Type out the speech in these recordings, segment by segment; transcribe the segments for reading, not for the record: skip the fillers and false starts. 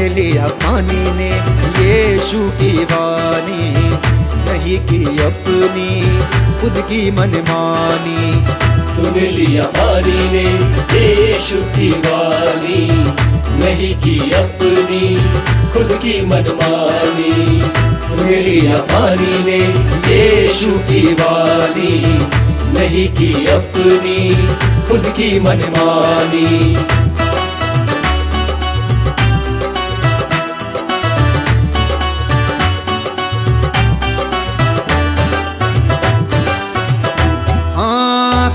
लिया पानी ने यीशु की वाणी, नहीं की अपनी खुद की मनमानी। सुन लिया पानी ने यीशु की वाणी, नहीं की अपनी खुद की मनमानी। सुन लिया पानी ने यीशु की वाणी, नहीं की अपनी खुद की मनमानी।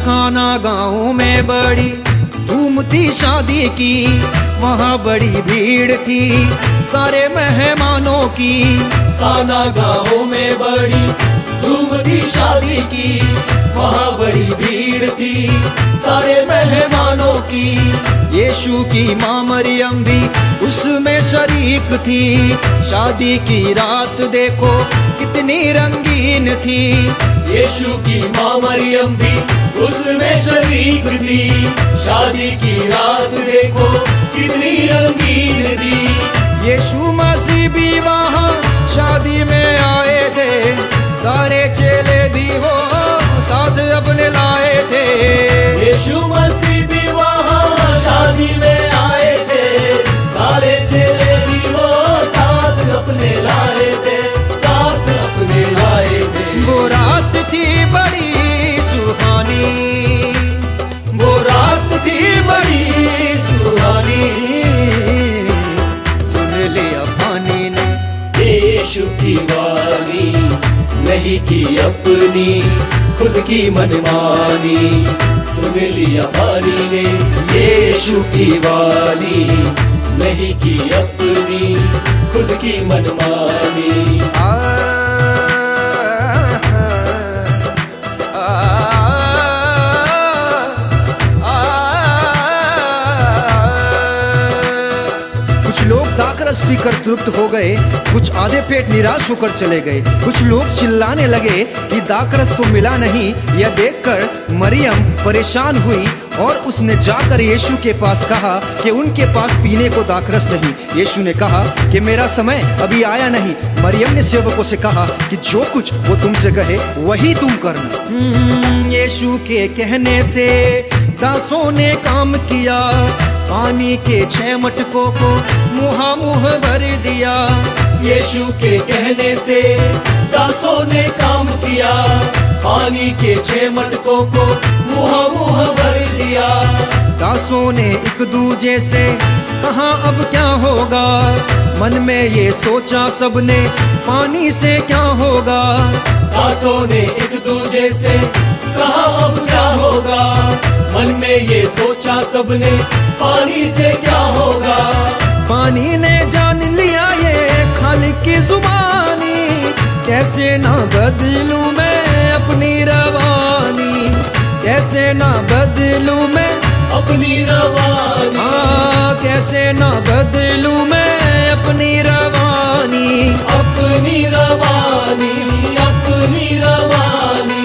काना गाँव में बड़ी धूम थी शादी की, वहाँ बड़ी भीड़ थी सारे मेहमानों की। काना गाँव में बड़ी धूम थी शादी की, वहाँ बड़ी भीड़ थी सारे मेहमानों की। यीशु की माँ मरियम भी उसमें शरीक थी, शादी की रात देखो कितनी रंगीन थी। यीशु की माँ मरियम भी उसमें शरीक थी, शादी की रात देखो कितनी रंगीन थी। यीशु मसीह भी वहाँ शादी में आए थे, सारे चेले भी वो साथ अपने लाए थे। यीशु मसीह भी वहाँ शादी में आए थे, सारे चेले भी वो साथ अपने लाए थे, साथ अपने लाए थे। वो रात थी बड़ी सुहानी, वो रात थी बड़ी सुहानी। सुन लिया पानी ने यीशु की वाणी, नहीं की अपनी खुद की मनमानी। सुन लिया पानी ने यीशु की वाणी, नहीं की अपनी खुद की मनमानी। कुछ लोग दाखरस पीकर तृप्त हो गए, कुछ आधे पेट निराश होकर चले गए। कुछ लोग चिल्लाने लगे कि दाखरस तो मिला नहीं। यह देखकर मरियम परेशान हुई और उसने जाकर यीशु के पास कहा कि उनके पास पीने को दाखरस नहीं। यीशु ने कहा कि मेरा समय अभी आया नहीं। मरियम ने सेवकों से कहा कि जो कुछ वो तुमसे कहे वही तुम करना। यीशु के कहने से दासों ने काम किया, पानी के 6 मटकों को मुँह भर दिया। यीशु के कहने से दासों ने काम किया, पानी के 6 मटकों को मुँह भर दिया। दासों ने एक दूजे से कहा अब क्या होगा, मन में ये सोचा सबने पानी से क्या होगा। दासों ने एक दूजे से कहा अब क्या होगा, मन में ये सोचा सबने पानी से क्या होगा। पानी ने जान लिया ये खालिक की जुबानी, कैसे ना बदलूं मैं अपनी रवानी, कैसे ना बदलूं मैं अपनी रवानी। कैसे ना बदलूं मैं अपनी रवानी, अपनी रवानी, अपनी रवानी,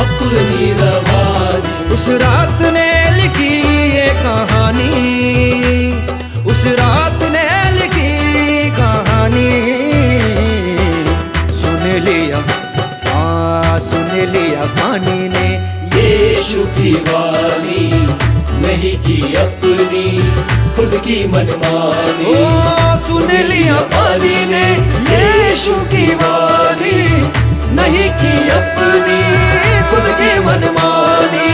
अपनी रवानी। उस रात ने लिखी ये कहानी, उस रात ने लिखी कहानी। सुन लिया सुन लिया पानी ने यीशु की वाणी, नहीं की अपनी खुद की मनमानी। सुन लिया पानी ने यीशु की वाणी, नहीं की अपनी खुद की मनमानी।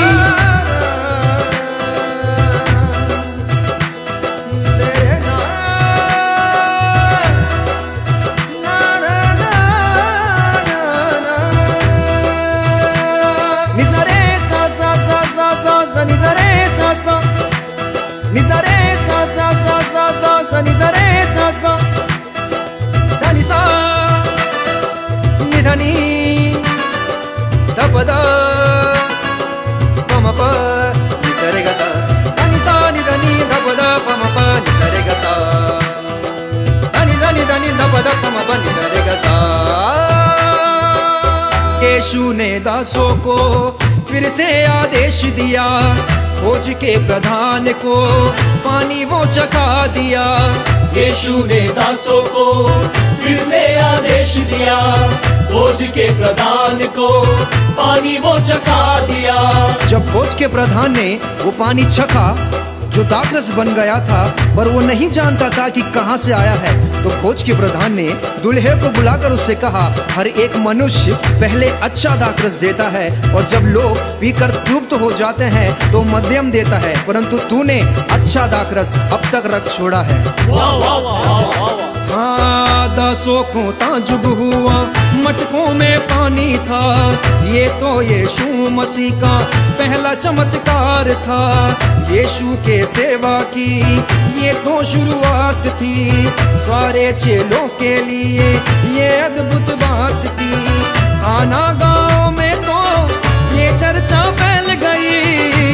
यीशु ने दासों को फिर से आदेश दिया, खोज के प्रधान को पानी वो चखा दिया। यीशु ने दासों को फिर से आदेश दिया, खोज के प्रधान को पानी वो चखा दिया। जब खोज के प्रधान ने वो पानी चखा जो दाखरस बन गया था, पर वो नहीं जानता था कि कहाँ से आया है, तो खोज के प्रधान ने दूल्हे को बुलाकर उससे कहा, हर एक मनुष्य पहले अच्छा दाखरस देता है और जब लोग पीकर तृप्त हो जाते हैं तो मध्यम देता है, परंतु तूने अच्छा दाखरस अब तक रख छोड़ा है। वाह वाह वाह वाह वाह। हाँ, दासों को ताजुब हुआ, मटकों में पानी था, ये तो यीशु मसीह का पहला चमत्कार था। यीशु के सेवा की ये तो शुरुआत थी, सारे चेलों के लिए ये अद्भुत बात थी। खाना गांव में तो ये चर्चा फैल गई,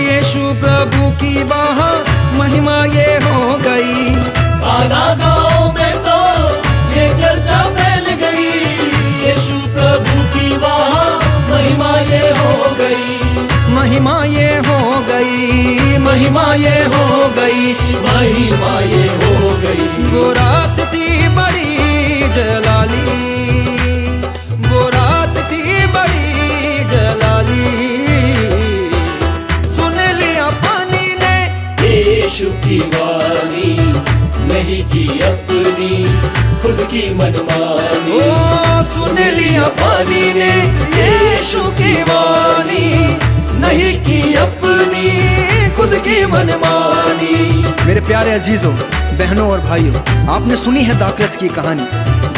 यीशु प्रभु की वहाँ महिमा ये हो गई। खाना गांव में तो ये चर्चा फैल गई, यीशु प्रभु की वहाँ महिमा ये हो गई। महिमा ये हो गई, महिमा ये हो गई, महिमा ये हो गई। वो रात थी बड़ी जलाली, वो रात थी बड़ी जलाली। सुन लिया पानी ने यीशु की वाणी, नहीं की अपनी खुद की मनमानी। ओ सुन लिया पानी ने यीशु की वाणी, नहीं की अपनी खुद की मनमानी। मेरे प्यारे अजीजों, बहनों और भाइयों, आपने सुनी है दाखरस की कहानी।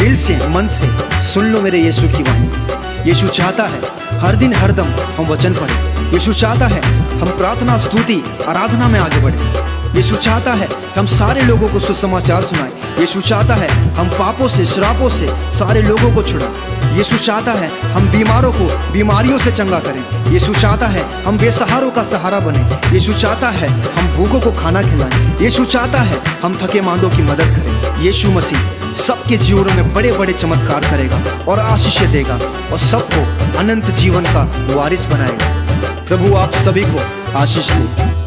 दिल से मन से सुन लो मेरे यीशु की वाणी। यीशु चाहता है हर दिन हर दम हम वचन पढ़ें। यीशु चाहता है हम प्रार्थना, स्तुति, आराधना में आगे बढ़ें। यीशु चाहता है हम सारे लोगों को सुसमाचार सुनाएं। यीशु चाहता है हम पापों से, श्रापों से सारे लोगों को छुड़ाएं। यीशु चाहता है हम बीमारों को बीमारियों से चंगा करें। यीशु चाहता है हम बेसहारों का सहारा बने। यीशु चाहता है हम भूखों को खाना खिलाएं। यीशु चाहता है हम थके मांदों की मदद करें। यीशु मसीह सबके जीवनों में बड़े बड़े चमत्कार करेगा और आशीषें देगा और सबको अनंत जीवन का वारिस बनाएगा। प्रभु आप सभी को आशीष दे।